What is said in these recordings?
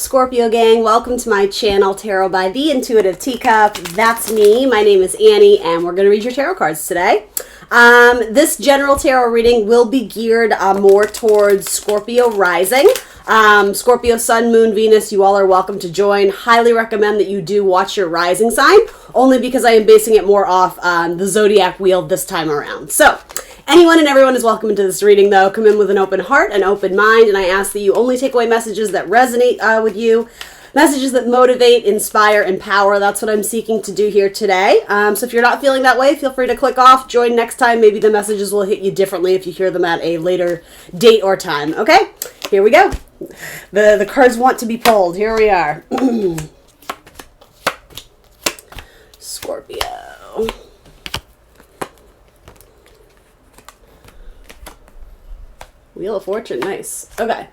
Scorpio gang? Welcome to my channel, Tarot by the Intuitive Teacup. That's me. My name is Annie, and we're going to read your tarot cards today. This general tarot reading will be geared more towards Scorpio rising. Scorpio, Sun, Moon, Venus, you all are welcome to join. Highly recommend that you do watch your rising sign, only because I am basing it more off the zodiac wheel this time around. So, anyone and everyone is welcome into this reading, though. Come in with an open heart, an open mind, and I ask that you only take away messages that resonate with you, messages that motivate, inspire, empower. That's what I'm seeking to do here today. So if you're not feeling that way, feel free to click off, join next time. Maybe the messages will hit you differently if you hear them at a later date or time. Okay, here we go. The cards want to be pulled. Here we are. Scorpio. Wheel of Fortune, nice. Okay.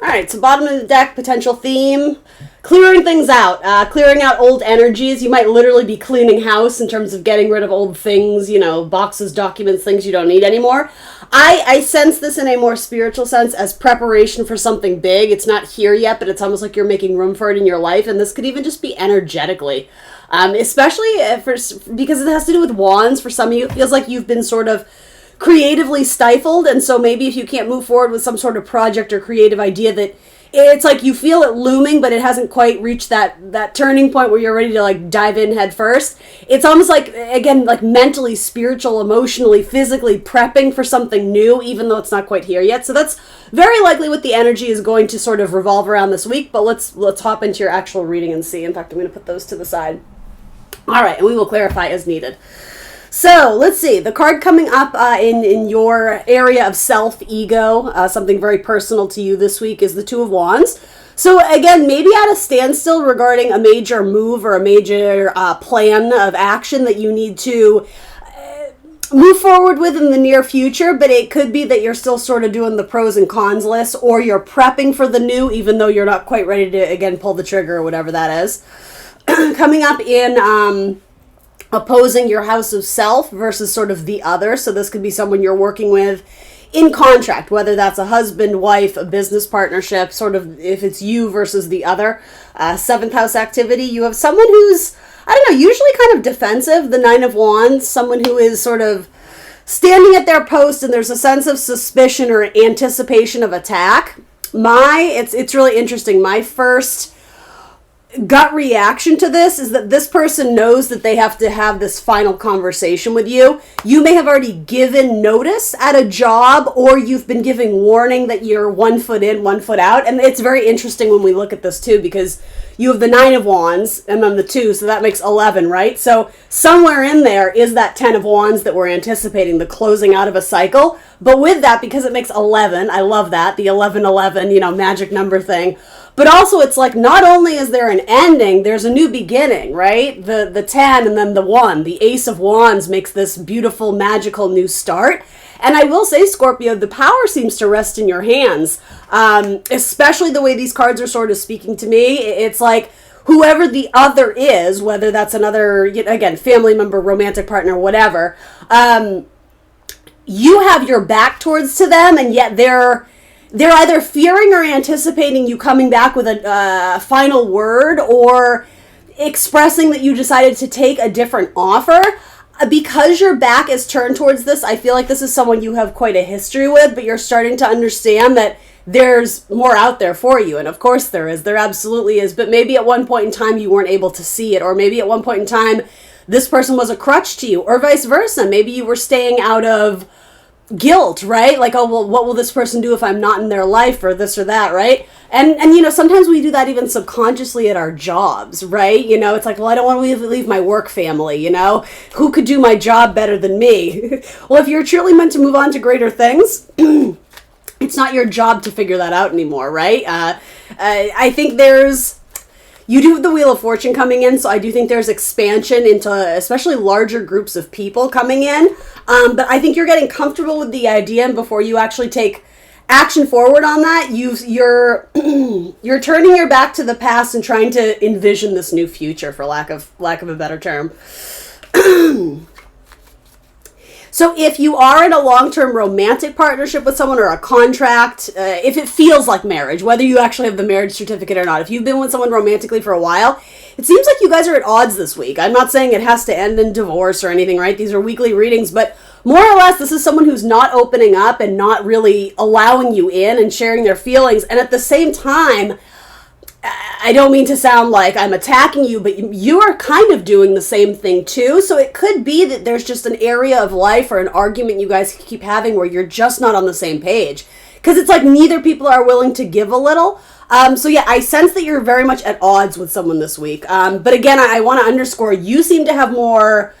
All right, so bottom of the deck, potential theme, clearing things out, clearing out old energies. You might literally be cleaning house in terms of getting rid of old things, you know, boxes, documents, things you don't need anymore. I sense this in a more spiritual sense as preparation for something big. It's not here yet, but it's almost like you're making room for it in your life, and this could even just be energetically, especially because it has to do with wands. For some of you, it feels like you've been sort of creatively stifled, and so maybe if you can't move forward with some sort of project or creative idea, that it's like you feel it looming, but it hasn't quite reached that turning point where you're ready to like dive in head first. It's almost like, again, like mentally, spiritual, emotionally, physically prepping for something new, even though it's not quite here yet. So that's very likely what the energy is going to sort of revolve around this week. But let's hop into your actual reading and see. In fact, I'm going to put those to the side. All right, and we will clarify as needed. So, let's see. The card coming up in your area of self-ego, something very personal to you this week, is the Two of Wands. So, again, maybe at a standstill regarding a major move or a major plan of action that you need to move forward with in the near future, but it could be that you're still sort of doing the pros and cons list, or you're prepping for the new, even though you're not quite ready to, again, pull the trigger or whatever that is. Coming up in opposing your house of self versus sort of the other. So this could be someone you're working with in contract, whether that's a husband, wife, a business partnership, sort of if it's you versus the other. Seventh house activity, you have someone who's, I don't know, usually kind of defensive, the Nine of Wands, someone who is sort of standing at their post, and there's a sense of suspicion or anticipation of attack. It's really interesting. My first gut reaction to this is that this person knows that they have to have this final conversation with you. You may have already given notice at a job, or you've been giving warning that you're 1 foot in, 1 foot out. And it's very interesting when we look at this too, because you have the Nine of Wands and then the 2, so that makes 11, right? So somewhere in there is that 10 of Wands that we're anticipating, the closing out of a cycle. But with that, because it makes 11, I love that, the 1111, you know, magic number thing. But also it's like, not only is there an ending, there's a new beginning, right? The 10 and then the 1, the Ace of Wands makes this beautiful, magical new start. And I will say, Scorpio, the power seems to rest in your hands, especially the way these cards are sort of speaking to me. It's like whoever the other is, whether that's another, again, family member, romantic partner, whatever, you have your back towards to them, and yet they're either fearing or anticipating you coming back with a final word, or expressing that you decided to take a different offer. Because your back is turned towards this, I feel like this is someone you have quite a history with, but you're starting to understand that there's more out there for you. And of course there is. There absolutely is. But maybe at one point in time you weren't able to see it, or maybe at one point in time this person was a crutch to you, or vice versa. Maybe you were staying out of guilt, right? Like, oh, well, what will this person do if I'm not in their life, or this or that, right? And you know, sometimes we do that even subconsciously at our jobs, right? You know, it's like, well, I don't want to leave my work family, you know? Who could do my job better than me? Well, if you're truly meant to move on to greater things, it's not your job to figure that out anymore, right? I think you do have the Wheel of Fortune coming in, so I do think there's expansion into especially larger groups of people coming in. But I think you're getting comfortable with the idea, and before you actually take action forward on that, you're turning your back to the past and trying to envision this new future, for lack of a better term. So if you are in a long-term romantic partnership with someone or a contract, if it feels like marriage, whether you actually have the marriage certificate or not, if you've been with someone romantically for a while, it seems like you guys are at odds this week. I'm not saying it has to end in divorce or anything, right? These are weekly readings, but more or less, this is someone who's not opening up and not really allowing you in and sharing their feelings. And at the same time, I don't mean to sound like I'm attacking you, but you are kind of doing the same thing too. So it could be that there's just an area of life or an argument you guys keep having where you're just not on the same page. Because it's like neither people are willing to give a little. So yeah, I sense that you're very much at odds with someone this week. But again, I want to underscore, you seem to have more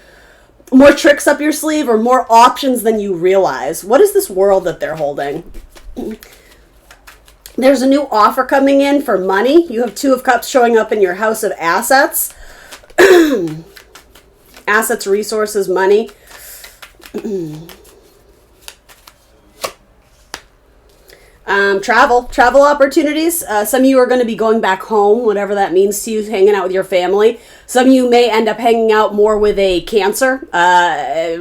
tricks up your sleeve or more options than you realize. What is this world that they're holding? There's a new offer coming in for money. You have Two of Cups showing up in your house of assets. Assets, resources, money. Travel opportunities. Some of you are going to be going back home, whatever that means to you, hanging out with your family. Some of you may end up hanging out more with a Cancer,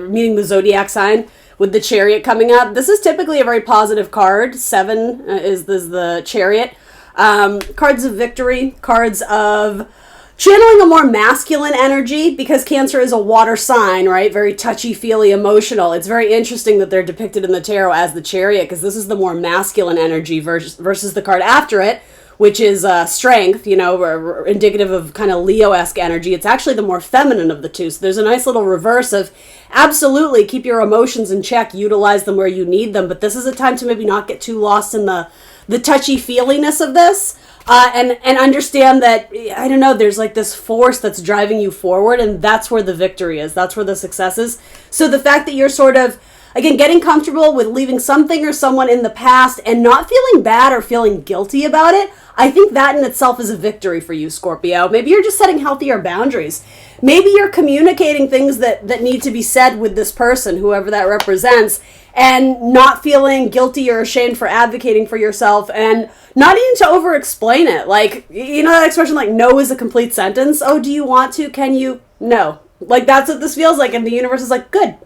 meaning the zodiac sign, with the Chariot coming up. This is typically a very positive card. 7 is the Chariot. Cards of victory, cards of channeling a more masculine energy, because Cancer is a water sign, right? Very touchy-feely, emotional. It's very interesting that they're depicted in the tarot as the Chariot, because this is the more masculine energy versus the card after it, which is strength, indicative of kind of Leo-esque energy. It's actually the more feminine of the two. So there's a nice little reverse of absolutely keep your emotions in check, utilize them where you need them. But this is a time to maybe not get too lost in the touchy-feeliness of this. And understand that, I don't know, there's like this force that's driving you forward, and that's where the victory is. That's where the success is. So the fact that you're sort of, again, getting comfortable with leaving something or someone in the past and not feeling bad or feeling guilty about it, I think that in itself is a victory for you, Scorpio. Maybe you're just setting healthier boundaries. Maybe you're communicating things that need to be said with this person, whoever that represents, and not feeling guilty or ashamed for advocating for yourself, and not needing to over-explain it. Like, you know that expression, like, no is a complete sentence? Oh, do you want to? Can you? No. Like, that's what this feels like, and the universe is like, good.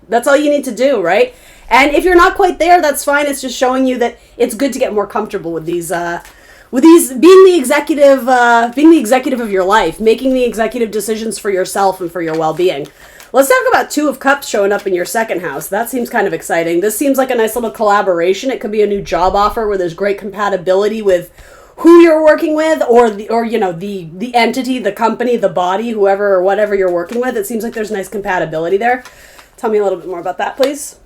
That's all you need to do, right? And if you're not quite there, that's fine. It's just showing you that it's good to get more comfortable with these being the executive of your life, making the executive decisions for yourself and for your well-being. Let's talk about Two of Cups showing up in your second house. That seems kind of exciting. This seems like a nice little collaboration. It could be a new job offer where there's great compatibility with who you're working with, or the entity, the company, the body, whoever or whatever you're working with. It seems like there's nice compatibility there. Tell me a little bit more about that, please.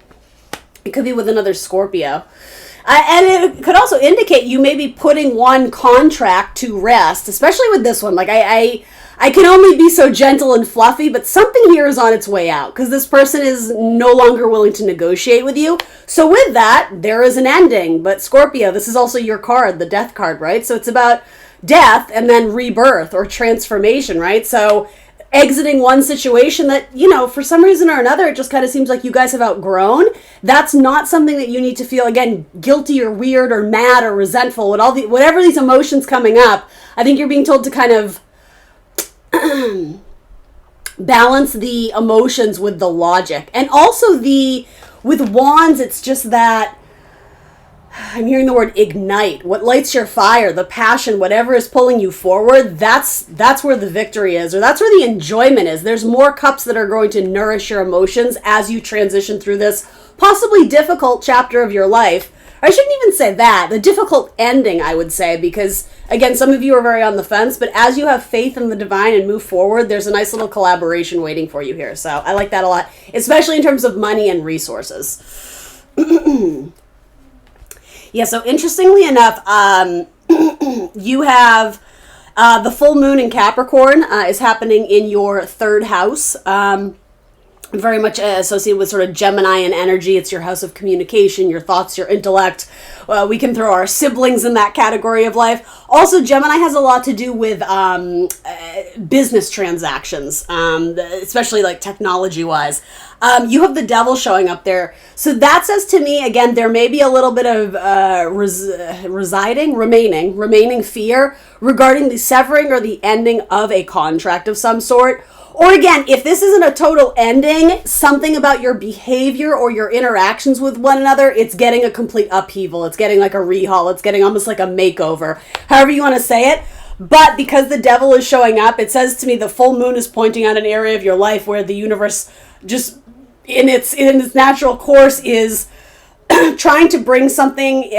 It could be with another Scorpio. And it could also indicate you may be putting one contract to rest, especially with this one. Like, I can only be so gentle and fluffy, but something here is on its way out, because this person is no longer willing to negotiate with you. So with that, there is an ending. But Scorpio, this is also your card, the death card, right? So it's about death and then rebirth or transformation, right? So exiting one situation that, for some reason or another, it just kind of seems like you guys have outgrown. That's not something that you need to feel, again, guilty or weird or mad or resentful. Whatever these emotions coming up, I think you're being told to kind of balance the emotions with the logic. And also with wands, it's just that, I'm hearing the word ignite. What lights your fire, the passion, whatever is pulling you forward, that's where the victory is, or that's where the enjoyment is. There's more cups that are going to nourish your emotions as you transition through this possibly difficult chapter of your life. I shouldn't even say that. The difficult ending, I would say, because, again, some of you are very on the fence, but as you have faith in the divine and move forward, there's a nice little collaboration waiting for you here. So I like that a lot, especially in terms of money and resources. Yeah, so interestingly enough, you have the full moon in Capricorn is happening in your third house. Very much associated with sort of Gemini energy. It's your house of communication, your thoughts, your intellect. We can throw our siblings in that category of life. Also, Gemini has a lot to do with business transactions, especially like technology-wise. You have the devil showing up there. So that says to me, again, there may be a little bit of remaining fear regarding the severing or the ending of a contract of some sort, Or again, if this isn't a total ending, something about your behavior or your interactions with one another, it's getting a complete upheaval. It's getting like a rehaul. It's getting almost like a makeover. However you want to say it. But because the devil is showing up, it says to me the full moon is pointing out an area of your life where the universe just in its natural course is trying to bring something,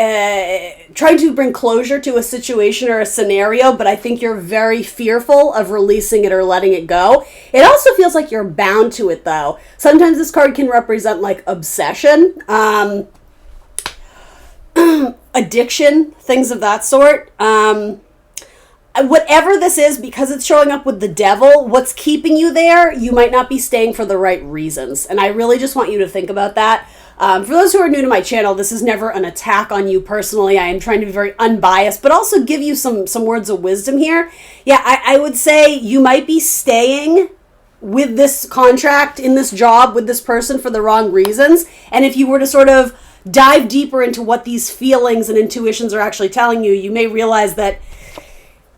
trying to bring closure to a situation or a scenario, but I think you're very fearful of releasing it or letting it go. It also feels like you're bound to it, though. Sometimes this card can represent, like, obsession, addiction, things of that sort. Whatever this is, because it's showing up with the devil, what's keeping you there, you might not be staying for the right reasons. And I really just want you to think about that. For those who are new to my channel, this is never an attack on you personally. I am trying to be very unbiased, but also give you some words of wisdom here. Yeah, I would say you might be staying with this contract, in this job, with this person for the wrong reasons. And if you were to sort of dive deeper into what these feelings and intuitions are actually telling you, you may realize that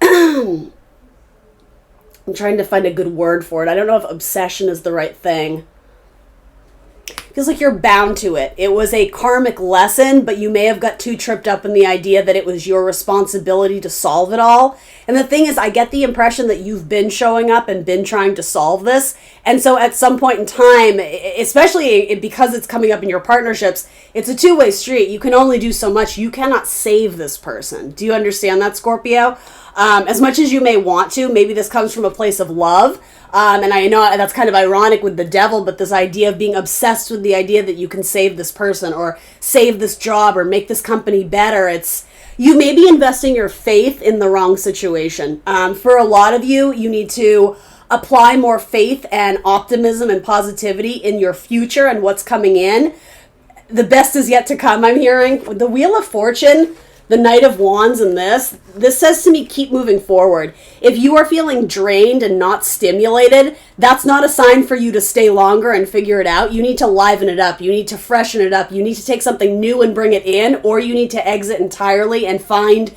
I'm trying to find a good word for it. I don't know if obsession is the right thing. Feels like you're bound to it. It was a karmic lesson, but you may have got too tripped up in the idea that it was your responsibility to solve it all. And the thing is, I get the impression that you've been showing up and been trying to solve this. And so at some point in time, especially because it's coming up in your partnerships, it's a two-way street. You can only do so much. You cannot save this person. Do you understand that, Scorpio? As much as you may want to, maybe this comes from a place of love. And I know that's kind of ironic with the devil, but this idea of being obsessed with the idea that you can save this person or save this job or make this company better, you may be investing your faith in the wrong situation. For a lot of you, you need to apply more faith and optimism and positivity in your future and what's coming in. The best is yet to come, I'm hearing. With the Wheel of Fortune, the Knight of Wands and this says to me, keep moving forward. If you are feeling drained and not stimulated, that's not a sign for you to stay longer and figure it out. You need to liven it up. You need to freshen it up. You need to take something new and bring it in, or you need to exit entirely and find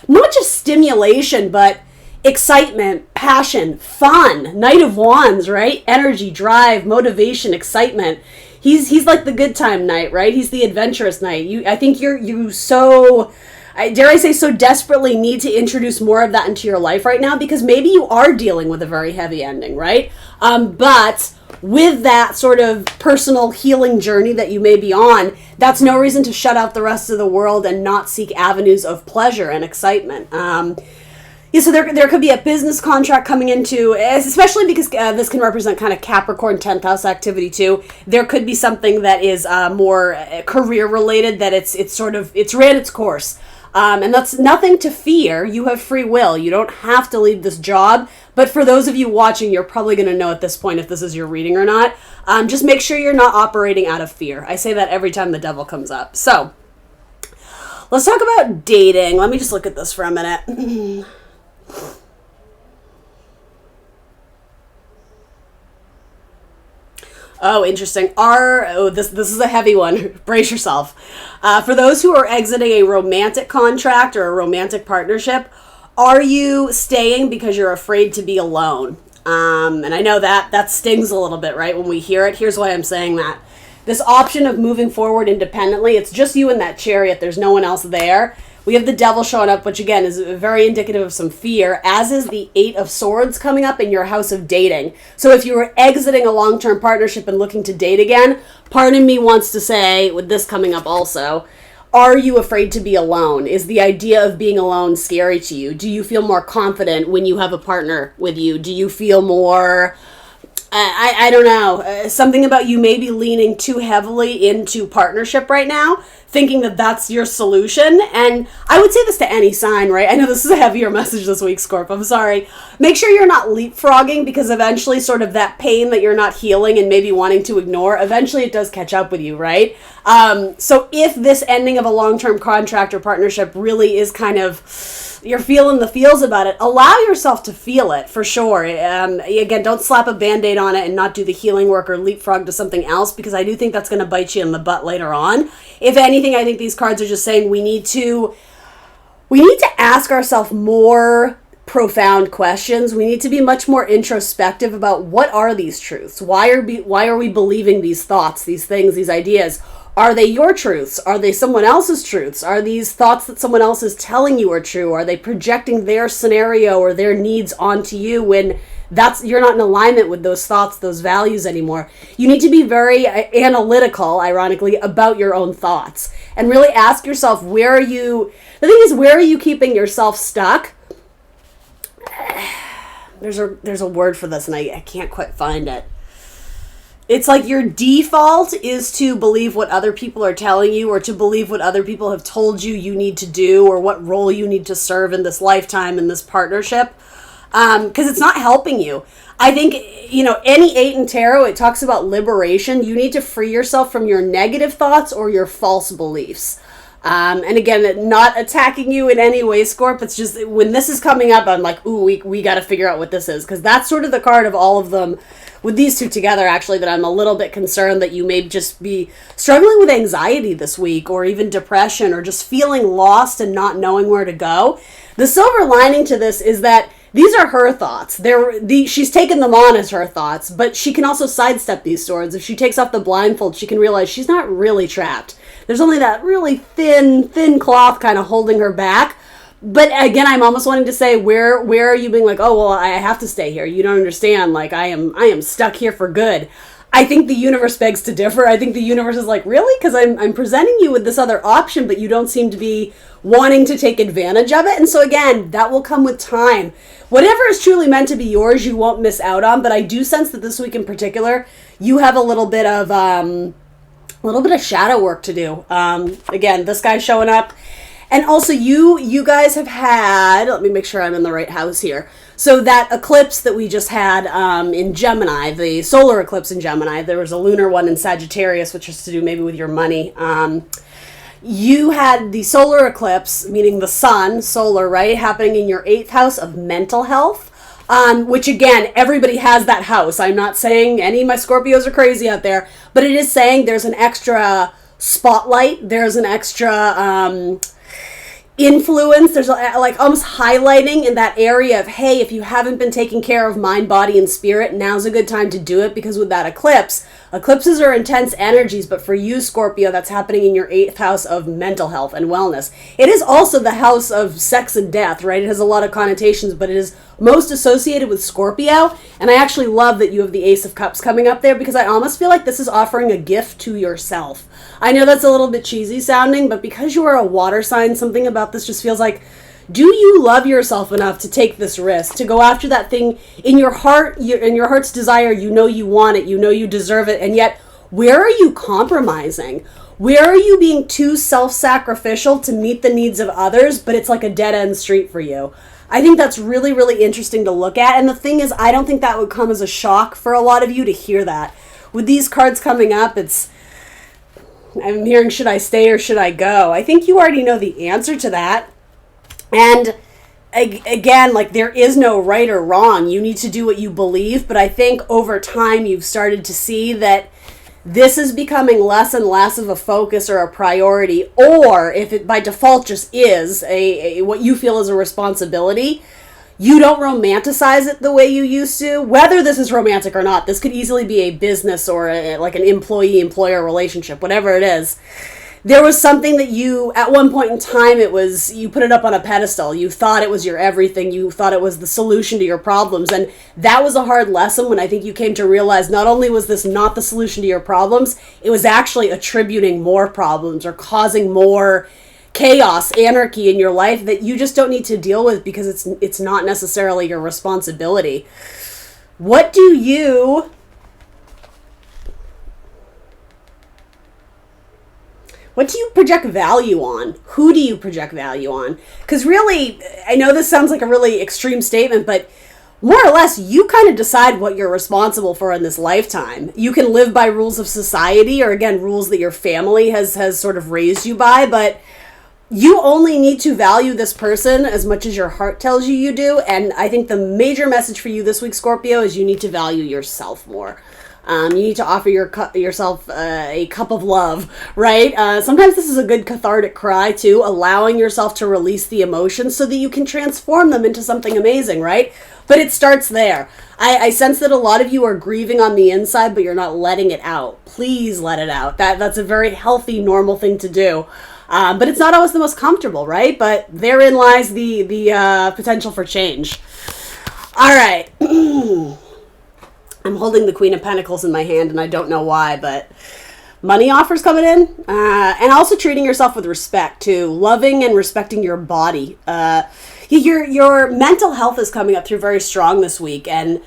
not just stimulation, but excitement, passion, fun. Knight of Wands, right? Energy, drive, motivation, excitement. He's like the good time knight, right? He's the adventurous knight. I think you so, dare I say, so desperately need to introduce more of that into your life right now, because maybe you are dealing with a very heavy ending, right? But with that sort of personal healing journey that you may be on, that's no reason to shut out the rest of the world and not seek avenues of pleasure and excitement. Yeah, so there could be a business contract coming into, especially because this can represent kind of Capricorn 10th house activity too. There could be something that is more career related, that it's ran its course. And that's nothing to fear. You have free will. You don't have to leave this job. But for those of you watching, you're probably going to know at this point if this is your reading or not. Just make sure you're not operating out of fear. I say that every time the devil comes up. So let's talk about dating. Let me just look at this for a minute. Oh, interesting. This is a heavy one. Brace yourself. For those who are exiting a romantic contract or a romantic partnership, are you staying because you're afraid to be alone? And I know that stings a little bit, right, when we hear it. Here's why I'm saying that. This option of moving forward independently, it's just you in that chariot. There's no one else there. We have the devil showing up, which again is very indicative of some fear, as is the 8 of Swords coming up in your house of dating. So if you were exiting a long-term partnership and looking to date again, part of me wants to say, with this coming up also, are you afraid to be alone? Is the idea of being alone scary to you? Do you feel more confident when you have a partner with you? Do you feel more... I don't know, something about you maybe leaning too heavily into partnership right now, thinking that that's your solution. And I would say this to any sign, right? I know this is a heavier message this week, Scorp. I'm sorry. Make sure you're not leapfrogging, because eventually sort of that pain that you're not healing and maybe wanting to ignore, eventually it does catch up with you, right? So if this ending of a long-term contract or partnership really is kind of... you're feeling the feels about it, allow yourself to feel it, for sure. Again, don't slap a Band-Aid on it and not do the healing work or leapfrog to something else, because I do think that's going to bite you in the butt later on. If anything, I think these cards are just saying we need to ask ourselves more profound questions. We need to be much more introspective about what are these truths? Why are we believing these thoughts, these things, these ideas? Are they your truths? Are they someone else's truths? Are these thoughts that someone else is telling you are true? Are they projecting their scenario or their needs onto you when you're not in alignment with those thoughts, those values anymore? You need to be very analytical, ironically, about your own thoughts and really ask yourself, the thing is, where are you keeping yourself stuck? There's a word for this and I can't quite find it. It's like your default is to believe what other people are telling you or to believe what other people have told you you need to do or what role you need to serve in this lifetime, in this partnership, because it's not helping you. I think, any 8 in tarot, it talks about liberation. You need to free yourself from your negative thoughts or your false beliefs. And again, not attacking you in any way, Scorp. It's just when this is coming up, I'm like, ooh, we got to figure out what this is. Because that's sort of the card of all of them with these two together, actually, that I'm a little bit concerned that you may just be struggling with anxiety this week or even depression or just feeling lost and not knowing where to go. The silver lining to this is that these are her thoughts. She's taken them on as her thoughts, but she can also sidestep these swords. If she takes off the blindfold, she can realize she's not really trapped. There's only that really thin cloth kind of holding her back. But again, I'm almost wanting to say, where are you being like, oh, well, I have to stay here. You don't understand. Like, I am stuck here for good. I think the universe begs to differ. I think the universe is like, really? Because I'm presenting you with this other option, but you don't seem to be wanting to take advantage of it. And so again, that will come with time. Whatever is truly meant to be yours, you won't miss out on. But I do sense that this week in particular, you have a little bit of shadow work to do. Again, this guy showing up. And also you guys have had, let me make sure I'm in the right house here. So that eclipse that we just had in Gemini, the solar eclipse in Gemini, there was a lunar one in Sagittarius, which has to do maybe with your money. You had the solar eclipse, meaning the sun, solar, right, happening in your 8th house of mental health. Which again, everybody has that house. I'm not saying any of my Scorpios are crazy out there, but it is saying there's an extra spotlight, there's an extra influence, there's like almost highlighting in that area of, hey, if you haven't been taking care of mind, body, and spirit, now's a good time to do it. Because with that eclipses are intense energies, but for you, Scorpio, that's happening in your 8th house of mental health and wellness. It is also the house of sex and death, right? It has a lot of connotations, but it is most associated with Scorpio. And I actually love that you have the Ace of Cups coming up there, because I almost feel like this is offering a gift to yourself. I know that's a little bit cheesy sounding, but because you are a water sign, something about this just feels like, do you love yourself enough to take this risk, to go after that thing in your heart, in your heart's desire? You know you want it, you know you deserve it, and yet where are you compromising? Where are you being too self-sacrificial to meet the needs of others, but it's like a dead-end street for you? I think that's really, really interesting to look at. And the thing is, I don't think that would come as a shock for a lot of you to hear that. With these cards coming up, I'm hearing, should I stay or should I go? I think you already know the answer to that. And again, like, there is no right or wrong. You need to do what you believe. But I think over time you've started to see that this is becoming less and less of a focus or a priority. Or if it by default just is what you feel is a responsibility, you don't romanticize it the way you used to. Whether this is romantic or not, this could easily be a business or like an employee-employer relationship, whatever it is. There was something that you, at one point in time, you put it up on a pedestal. You thought it was your everything. You thought it was the solution to your problems. And that was a hard lesson when I think you came to realize not only was this not the solution to your problems, it was actually attributing more problems or causing more chaos, anarchy in your life that you just don't need to deal with because it's not necessarily your responsibility. What do you project value on? Who do you project value on? Because really, I know this sounds like a really extreme statement, but more or less, you kind of decide what you're responsible for in this lifetime. You can live by rules of society, or again, rules that your family has sort of raised you by, but you only need to value this person as much as your heart tells you do. And I think the major message for you this week, Scorpio, is you need to value yourself more. You need to offer yourself a cup of love, right? Sometimes this is a good cathartic cry too, allowing yourself to release the emotions so that you can transform them into something amazing, right? But it starts there. I sense that a lot of you are grieving on the inside, but you're not letting it out. Please let it out. That's a very healthy, normal thing to do. But it's not always the most comfortable, right? But therein lies the potential for change. All right. I'm holding the Queen of Pentacles in my hand, and I don't know why, but money offers coming in. And also treating yourself with respect, too. Loving and respecting your body. Your mental health is coming up through very strong this week, and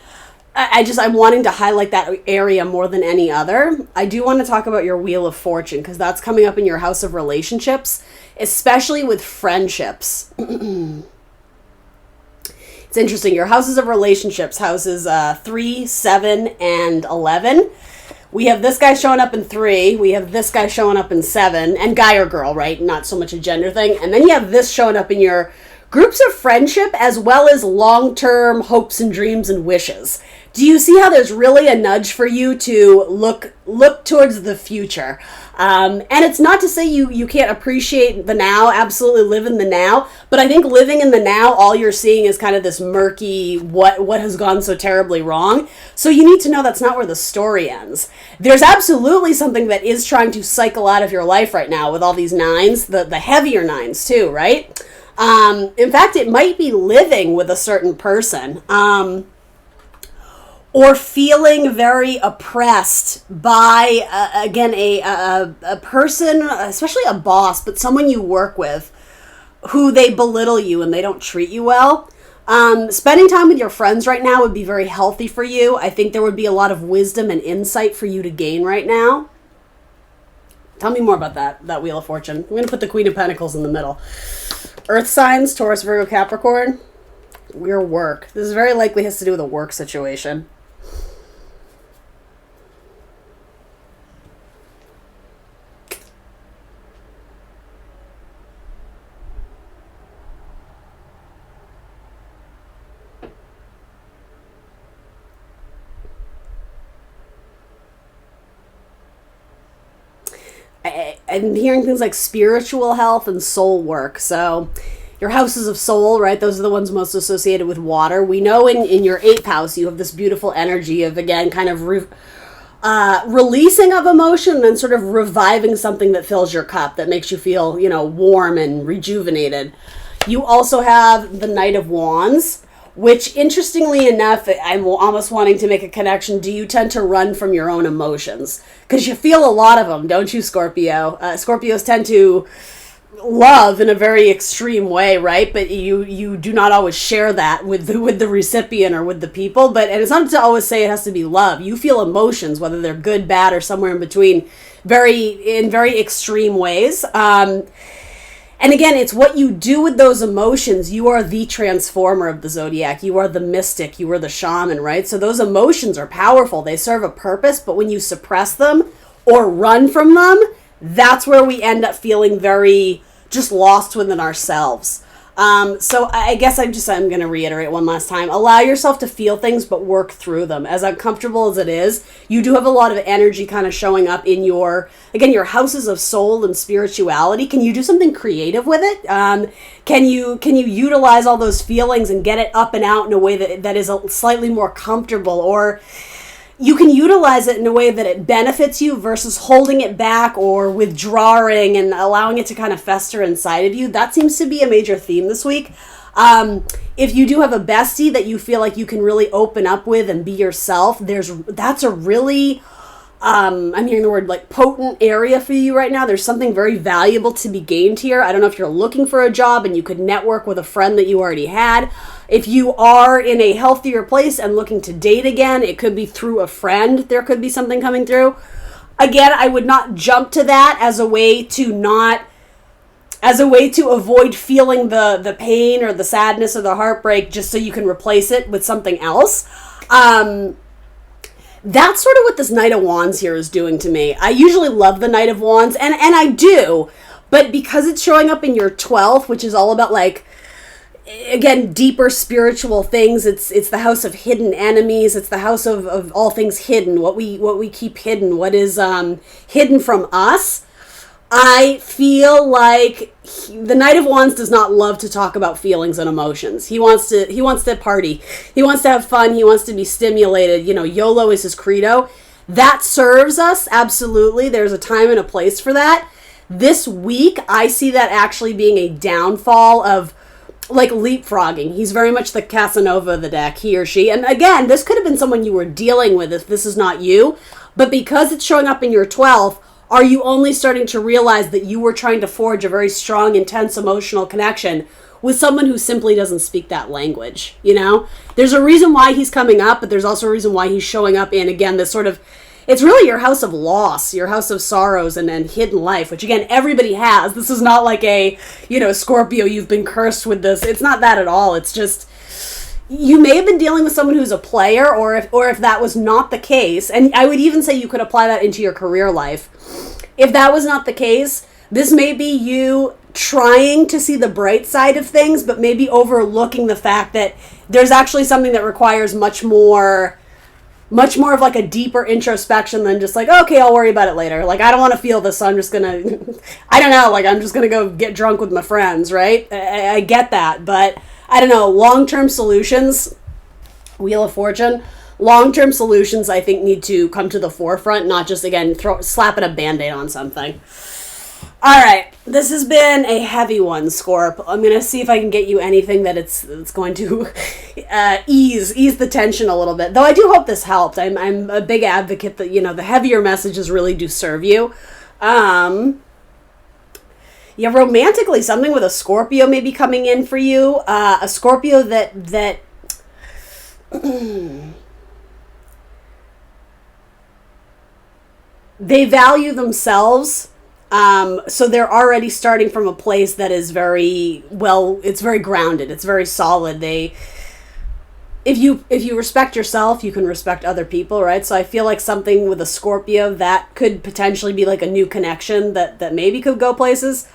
I'm wanting to highlight that area more than any other. I do want to talk about your Wheel of Fortune, because that's coming up in your house of relationships, especially with friendships. It's interesting. Your houses of relationships, houses 3, 7, and 11. We have this guy showing up in 3. We have this guy showing up in 7. And guy or girl, right? Not so much a gender thing. And then you have this showing up in your groups of friendship, as well as long-term hopes and dreams and wishes. Do you see how there's really a nudge for you to look towards the future? And it's not to say you can't appreciate the now, absolutely live in the now, but I think living in the now, all you're seeing is kind of this murky, what has gone so terribly wrong. So you need to know that's not where the story ends. There's absolutely something that is trying to cycle out of your life right now with all these 9s, the heavier 9s too, right? In fact, it might be living with a certain person. Or feeling very oppressed by, again, a person, especially a boss, but someone you work with, who they belittle you and they don't treat you well. Spending time with your friends right now would be very healthy for you. I think there would be a lot of wisdom and insight for you to gain right now. Tell me more about that Wheel of Fortune. I'm going to put the Queen of Pentacles in the middle. Earth signs, Taurus, Virgo, Capricorn. Your work. This is very likely has to do with a work situation. I'm hearing things like spiritual health and soul work. So your houses of soul, right? Those are the ones most associated with water. We know in your 8th house, you have this beautiful energy of, again, kind of releasing of emotion and then sort of reviving something that fills your cup, that makes you feel, warm and rejuvenated. You also have the Knight of Wands, which, interestingly enough, I'm almost wanting to make a connection. Do you tend to run from your own emotions? Because you feel a lot of them, don't you, Scorpio? Scorpios tend to love in a very extreme way, right? But you do not always share that with the recipient or with the people. And it's not to always say it has to be love. You feel emotions, whether they're good, bad, or somewhere in between, in very extreme ways. And again, it's what you do with those emotions. You are the transformer of the zodiac. You are the mystic. You are the shaman, right? So those emotions are powerful. They serve a purpose, but when you suppress them or run from them, that's where we end up feeling very just lost within ourselves. So I guess I'm going to reiterate one last time. Allow yourself to feel things, but work through them. As uncomfortable as it is, you do have a lot of energy kind of showing up in your houses of soul and spirituality. Can you do something creative with it? Can you utilize all those feelings and get it up and out in a way that is slightly more comfortable, or you can utilize it in a way that it benefits you versus holding it back or withdrawing and allowing it to kind of fester inside of you. That seems to be a major theme this week. If you do have a bestie that you feel like you can really open up with and be yourself, that's a really, I'm hearing the word like potent area for you right now. There's something very valuable to be gained here. I don't know if you're looking for a job and you could network with a friend that you already had. If you are in a healthier place and looking to date again, it could be through a friend. There could be something coming through. Again, I would not jump to that as a way to avoid feeling the pain or the sadness or the heartbreak just so you can replace it with something else. That's sort of what this Knight of Wands here is doing to me. I usually love the Knight of Wands, and I do, but because it's showing up in your 12th, which is all about like again, deeper spiritual things. It's the house of hidden enemies. It's the house of all things hidden, what we keep hidden, what is hidden from us. I feel like the Knight of Wands does not love to talk about feelings and emotions. He wants to party. He wants to have fun. He wants to be stimulated. You know, YOLO is his credo. That serves us, absolutely. There's a time and a place for that. This week, I see that actually being a downfall of, like, leapfrogging. He's very much the Casanova of the deck, he or she. And again, this could have been someone you were dealing with if this is not you. But because it's showing up in your 12th, are you only starting to realize that you were trying to forge a very strong, intense emotional connection with someone who simply doesn't speak that language, you know? There's a reason why he's coming up, but there's also a reason why he's showing up in, again, this sort of, it's really your house of loss, your house of sorrows and hidden life, which, again, everybody has. This is not like a, you know, Scorpio, you've been cursed with this. It's not that at all. It's just, you may have been dealing with someone who's a player, or if that was not the case, and I would even say you could apply that into your career life. If that was not the case, this may be you trying to see the bright side of things, but maybe overlooking the fact that there's actually something that requires much more of like a deeper introspection than just like, okay, I'll worry about it later. Like, I don't want to feel this, so I'm just gonna, I don't know, like, I'm just gonna go get drunk with my friends, right? I get that, but I don't know, long-term solutions, Wheel of Fortune, long-term solutions I think need to come to the forefront, not just, again, slapping a Band-Aid on something. All right, this has been a heavy one, Scorp. I'm going to see if I can get you anything that it's going to ease the tension a little bit. Though I do hope this helped. I'm a big advocate that, you know, the heavier messages really do serve you. Yeah, romantically, something with a Scorpio may be coming in for you. A Scorpio that they value themselves. So they're already starting from a place that is very, well, it's very grounded. It's very solid. If you respect yourself, you can respect other people, right? So I feel like something with a Scorpio that could potentially be like a new connection that maybe could go places.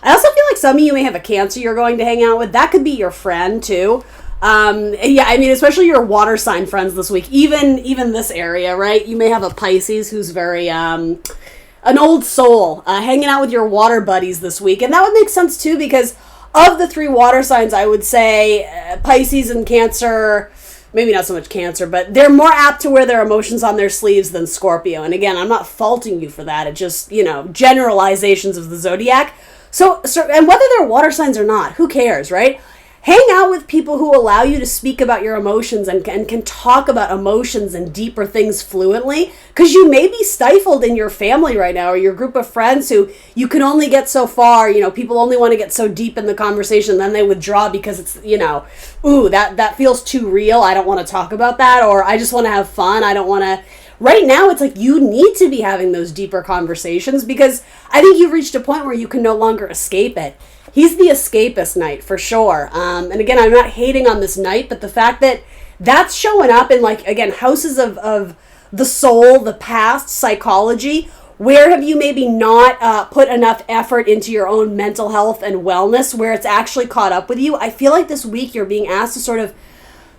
I also feel like some of you may have a Cancer you're going to hang out with. That could be your friend too. Yeah, I mean, especially your water sign friends this week, even this area, right? You may have a Pisces who's very, an old soul, hanging out with your water buddies this week. And that would make sense too, because of the 3 water signs, I would say Pisces and Cancer, maybe not so much Cancer, but they're more apt to wear their emotions on their sleeves than Scorpio. And again, I'm not faulting you for that. It just, you know, generalizations of the zodiac. So, and whether they're water signs or not, who cares, right? Hang out with people who allow you to speak about your emotions and can talk about emotions and deeper things fluently, because you may be stifled in your family right now or your group of friends who you can only get so far. You know, people only want to get so deep in the conversation, then they withdraw because it's, you know, ooh, that feels too real. I don't want to talk about that, or I just want to have fun. I don't want to. Right now, it's like you need to be having those deeper conversations, because I think you've reached a point where you can no longer escape it. He's the escapist Knight, for sure. And again, I'm not hating on this Knight, but the fact that that's showing up in, like, again, houses of the soul, the past, psychology. Where have you maybe not put enough effort into your own mental health and wellness, where it's actually caught up with you? I feel like this week you're being asked to sort of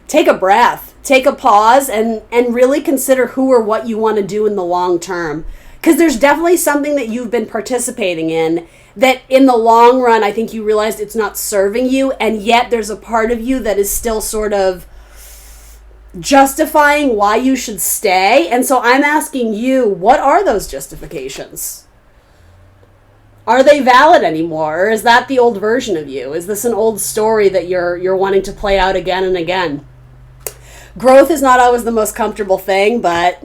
take a breath, take a pause, and really consider who or what you want to do in the long term. Because there's definitely something that you've been participating in that in the long run, I think you realized it's not serving you, and yet there's a part of you that is still sort of justifying why you should stay. And so I'm asking you, what are those justifications? Are they valid anymore? Or is that the old version of you? Is this an old story that you're wanting to play out again and again? Growth is not always the most comfortable thing, but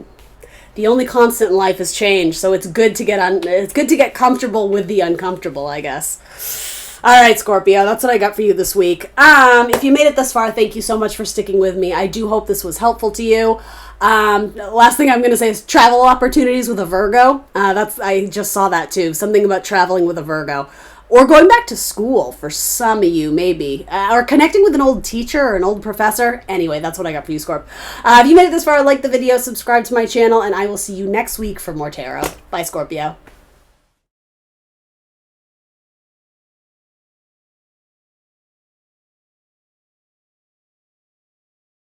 the only constant in life is change, so it's good to get comfortable with the uncomfortable, I guess. All right, Scorpio, that's what I got for you this week. If you made it this far, thank you so much for sticking with me. I do hope this was helpful to you. Last thing I'm going to say is travel opportunities with a Virgo. I just saw that too. Something about traveling with a Virgo. Or going back to school for some of you, maybe. Or connecting with an old teacher or an old professor. Anyway, that's what I got for you, Scorp. If you made it this far, like the video, subscribe to my channel, and I will see you next week for more tarot. Bye, Scorpio.